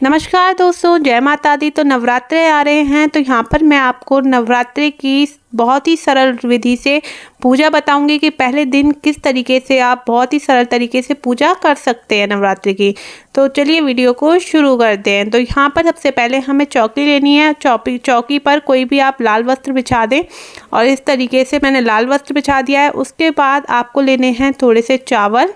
नमस्कार दोस्तों, जय माता दी। तो नवरात्रे आ रहे हैं, तो यहाँ पर मैं आपको नवरात्रि की बहुत ही सरल विधि से पूजा बताऊंगी कि पहले दिन किस तरीके से आप बहुत ही सरल तरीके से पूजा कर सकते हैं नवरात्रि की। तो चलिए वीडियो को शुरू करते हैं। तो यहाँ पर सबसे पहले हमें चौकी लेनी है। चौकी पर कोई भी आप लाल वस्त्र बिछा दें और इस तरीके से मैंने लाल वस्त्र बिछा दिया है। उसके बाद आपको लेने हैं थोड़े से चावल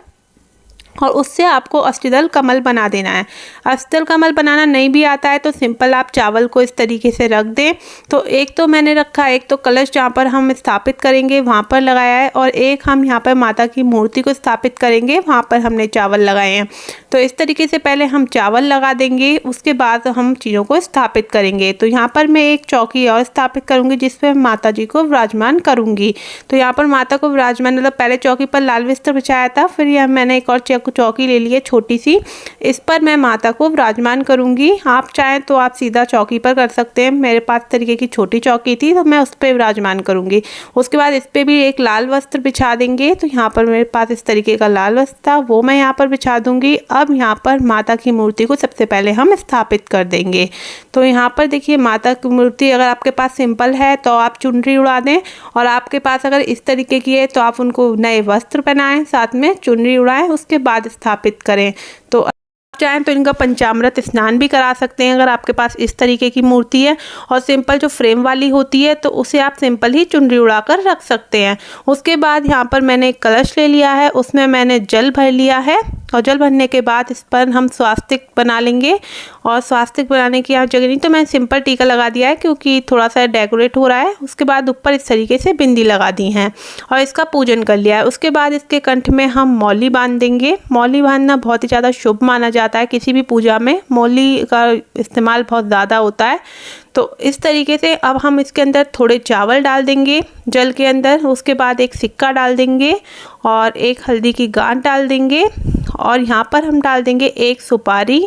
और उससे आपको अष्टदल कमल बना देना है। अष्टदल कमल बनाना नहीं भी आता है तो सिंपल आप चावल को इस तरीके से रख दें। तो एक तो मैंने रखा, एक तो कलश जहाँ पर हम स्थापित करेंगे वहाँ पर लगाया है, और एक हम यहाँ पर माता की मूर्ति को स्थापित करेंगे वहाँ पर हमने चावल लगाए हैं। तो इस तरीके से पहले हम चावल लगा देंगे, उसके बाद हम चीज़ों को स्थापित करेंगे। तो यहाँ पर मैं एक चौकी और स्थापित करूँगी जिसपे माता जी को विराजमान करूँगी। तो यहाँ पर माता को विराजमान मतलब पहले चौकी पर लाल वस्त्र बिछाया था, फिर यह मैंने एक और चौकी ले ली है छोटी सी, इस पर मैं माता को विराजमान करूंगी। आप चाहें तो आप सीधा चौकी पर कर सकते हैं। मेरे पास तरीके की छोटी चौकी थी तो मैं उस पर विराजमान करूंगी। उसके बाद इस पर भी एक लाल वस्त्र बिछा देंगे। तो यहाँ पर मेरे पास इस तरीके का लाल वस्त्र था, वो मैं यहाँ पर बिछा दूंगी। अब यहाँ पर माता की मूर्ति को सबसे पहले हम स्थापित कर देंगे। तो यहाँ पर देखिए माता की मूर्ति अगर आपके पास सिंपल है तो आप चुनरी उड़ा दें, और आपके पास अगर इस तरीके की है तो आप उनको नए वस्त्र पहनाएं, साथ में चुनरी उड़ाएं, उसके बाद स्थापित करें। तो आप चाहें तो इनका पंचामृत स्नान भी करा सकते हैं अगर आपके पास इस तरीके की मूर्ति है। और सिंपल जो फ्रेम वाली होती है तो उसे आप सिंपल ही चुनरी उड़ाकर रख सकते हैं। उसके बाद यहाँ पर मैंने एक कलश ले लिया है, उसमें मैंने जल भर लिया है, और जल भरने के बाद इस पर हम स्वास्तिक बना लेंगे। और स्वास्तिक बनाने की जगह नहीं तो मैं सिंपल टीका लगा दिया है क्योंकि थोड़ा सा डेकोरेट हो रहा है। उसके बाद ऊपर इस तरीके से बिंदी लगा दी है और इसका पूजन कर लिया है। उसके बाद इसके कंठ में हम मौली बांध देंगे। मौली बांधना बहुत ही ज़्यादा शुभ माना जाता है, किसी भी पूजा में मौली का इस्तेमाल बहुत ज़्यादा होता है। तो इस तरीके से अब हम इसके अंदर थोड़े चावल डाल देंगे जल के अंदर। उसके बाद एक सिक्का डाल देंगे और एक हल्दी की गांठ डाल देंगे, और यहाँ पर हम डाल देंगे एक सुपारी,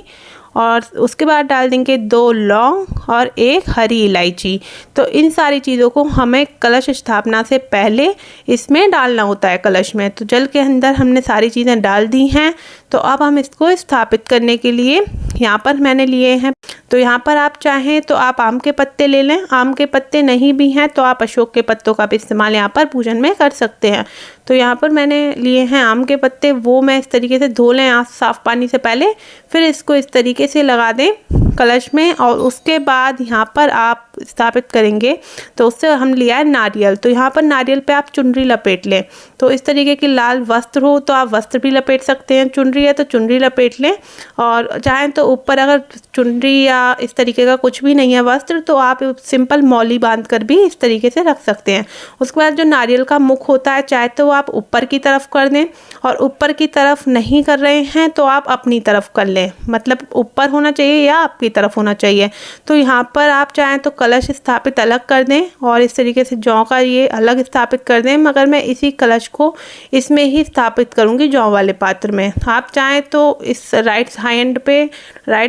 और उसके बाद डाल देंगे 2 लौंग और एक हरी इलायची। तो इन सारी चीज़ों को हमें कलश स्थापना से पहले इसमें डालना होता है कलश में। तो जल के अंदर हमने सारी चीज़ें डाल दी हैं। तो अब हम इसको स्थापित करने के लिए यहाँ पर मैंने लिए हैं, तो यहाँ पर आप चाहें तो आप आम के पत्ते ले लें, आम के पत्ते नहीं भी हैं तो आप अशोक के पत्तों का भी इस्तेमाल यहाँ पर पूजन में कर सकते हैं। तो यहाँ पर मैंने लिए हैं आम के पत्ते, वो मैं इस तरीके से धो लें साफ़ पानी से पहले, फिर इसको इस तरीके से लगा दें कलश में। और उसके बाद यहाँ पर आप स्थापित करेंगे तो उससे हम लिया है नारियल। तो यहाँ पर नारियल पे आप चुनरी लपेट लें। तो इस तरीके की लाल वस्त्र हो तो आप वस्त्र भी लपेट सकते हैं, चुनरी है तो चुनरी लपेट लें। और चाहें तो ऊपर अगर चुनरी या इस तरीके का कुछ भी नहीं है वस्त्र तो आप सिंपल मौली बांध कर भी इस तरीके से रख सकते हैं। उसके बाद जो नारियल का मुख होता है चाहे तो आप ऊपर की तरफ कर दें, और ऊपर की तरफ नहीं कर रहे हैं तो आप अपनी तरफ कर लें, मतलब ऊपर होना चाहिए या आपकी तरफ होना चाहिए। तो यहाँ पर आप चाहें तो कलश स्थापित अलग कर दें और इस तरीके से जौ का ये अलग स्थापित कर दें, मगर मैं इसी कलश को इसमें ही स्थापित करूँगी जौ वाले पात्र में। आप चाहें तो इस राइट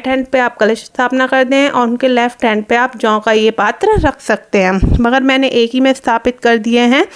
हैंड पे आप कलश स्थापना कर दें और उनके लेफ्ट हैंड पे आप जौ का ये पात्र रख सकते हैं, मगर मैंने एक ही में स्थापित कर दिए हैं।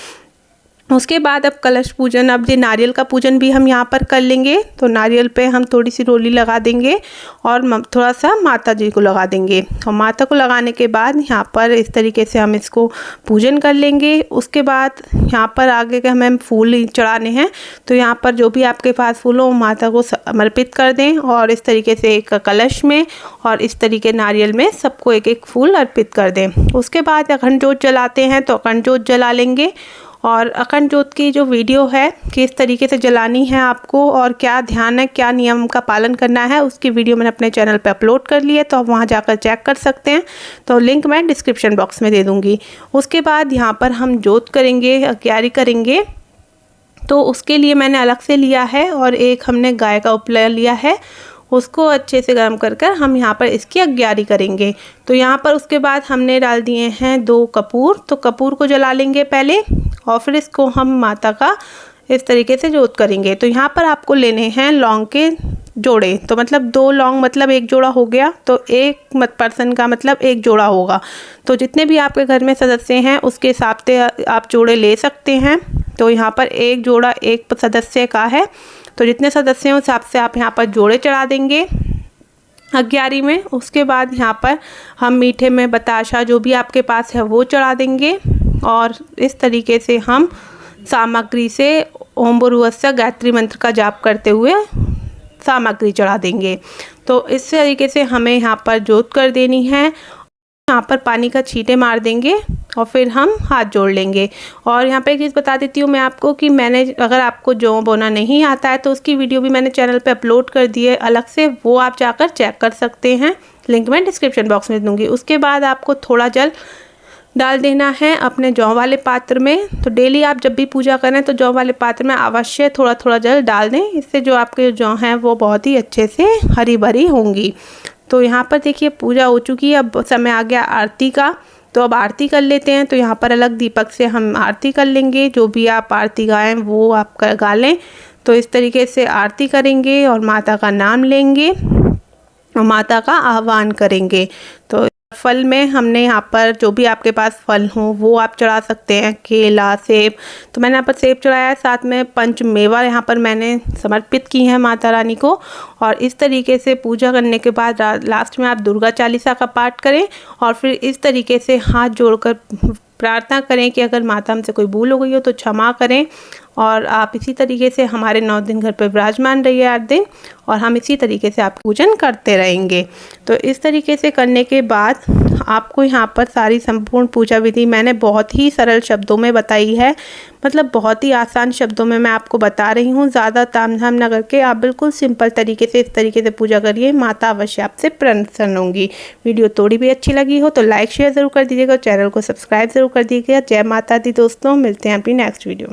उसके बाद अब कलश पूजन, अब ये नारियल का पूजन भी हम यहाँ पर कर लेंगे। तो नारियल पे हम थोड़ी सी रोली लगा देंगे और थोड़ा सा माता जी को लगा देंगे, और माता को लगाने के बाद यहाँ पर इस तरीके से हम इसको पूजन कर लेंगे। उसके बाद यहाँ पर आगे के हमें फूल चढ़ाने हैं, तो यहाँ पर जो भी आपके पास फूल हो माता को समर्पित कर दें, और इस तरीके से एक कलश में और इस तरीके नारियल में सबको एक एक फूल अर्पित कर दें। उसके बाद अखंड जोत जलाते हैं तो अखंड जोत जला लेंगे। और अखंड जोत की जो वीडियो है किस तरीके से जलानी है आपको और क्या ध्यान है, क्या नियम का पालन करना है, उसकी वीडियो मैंने अपने चैनल पे अपलोड कर ली है, तो आप वहाँ जाकर चेक कर सकते हैं। तो लिंक मैं डिस्क्रिप्शन बॉक्स में दे दूँगी। उसके बाद यहाँ पर हम जोत करेंगे, अग्यारी करेंगे। तो उसके लिए मैंने अलग से लिया है और एक हमने गाय का उपला लिया है, उसको अच्छे से गर्म कर कर हम यहाँ पर इसकी अग्यारी करेंगे। तो यहाँ पर उसके बाद हमने डाल दिए हैं 2 कपूर, तो कपूर को जला लेंगे पहले और फिर इसको हम माता का इस तरीके से जोत करेंगे। तो यहाँ पर आपको लेने हैं लौंग के जोड़े, तो मतलब 2 लौंग मतलब 1 जोड़ा हो गया, तो एक पर्सन का मतलब 1 जोड़ा होगा। तो जितने भी आपके घर में सदस्य हैं उसके हिसाब से आप जोड़े ले सकते हैं। तो यहाँ पर 1 जोड़ा 1 सदस्य का है, तो जितने सदस्य हैं उस हिसाब से आप यहाँ पर जोड़े चढ़ा देंगे। अग्यारी में। उसके बाद यहाँ पर हम मीठे में बताशा जो भी आपके पास है वो चढ़ा देंगे और इस तरीके से हम सामग्री से ओम भूर्भुवस्सुः गायत्री मंत्र का जाप करते हुए सामग्री चढ़ा देंगे। तो इस तरीके से हमें यहाँ पर जोत कर देनी है। यहाँ पर पानी का छींटे मार देंगे और फिर हम हाथ जोड़ लेंगे। और यहाँ पे एक चीज़ बता देती हूँ मैं आपको कि मैंने, अगर आपको जौ बोना नहीं आता है तो उसकी वीडियो भी मैंने चैनल पे अपलोड कर दी है अलग से, वो आप जाकर चेक कर सकते हैं, लिंक मैं डिस्क्रिप्शन बॉक्स में दूँगी। उसके बाद आपको थोड़ा जल डाल देना है अपने जौ वाले पात्र में। तो डेली आप जब भी पूजा करें तो जौ वाले पात्र में अवश्य थोड़ा थोड़ा जल डाल दें, इससे जो आपके जौ हैं वो बहुत ही अच्छे से हरी भरी होंगी। तो यहाँ पर देखिए पूजा हो चुकी है, अब समय आ गया आरती का। तो अब आरती कर लेते हैं। तो यहाँ पर अलग दीपक से हम आरती कर लेंगे, जो भी आप आरती गाएं वो आप गा लें। तो इस तरीके से आरती करेंगे और माता का नाम लेंगे और माता का आह्वान करेंगे। तो फल में हमने यहाँ पर जो भी आपके पास फल हो वो आप चढ़ा सकते हैं, केला, सेब। तो मैंने यहाँ पर सेब चढ़ाया है, साथ में पंच मेवा यहाँ पर मैंने समर्पित की है माता रानी को। और इस तरीके से पूजा करने के बाद लास्ट में आप दुर्गा चालीसा का पाठ करें और फिर इस तरीके से हाथ जोड़कर प्रार्थना करें कि अगर माता हमसे कोई भूल हो गई हो तो क्षमा करें। और आप इसी तरीके से हमारे 9 दिन घर पर विराजमान रहिए 8 दिन, और हम इसी तरीके से आपका पूजन करते रहेंगे। तो इस तरीके से करने के बाद आपको यहाँ पर सारी संपूर्ण पूजा विधि मैंने बहुत ही सरल शब्दों में बताई है, मतलब बहुत ही आसान शब्दों में मैं आपको बता रही हूँ। ज़्यादा तामझाम न करके आप बिल्कुल सिंपल तरीके से इस तरीके से पूजा करिए, माता अवश्य आपसे प्रसन्न होंगी। वीडियो थोड़ी भी अच्छी लगी हो तो लाइक शेयर ज़रूर कर दीजिएगा, चैनल को सब्सक्राइब ज़रूर कर दीजिएगा। जय माता दी दोस्तों, मिलते हैं अपनी नेक्स्ट वीडियो में।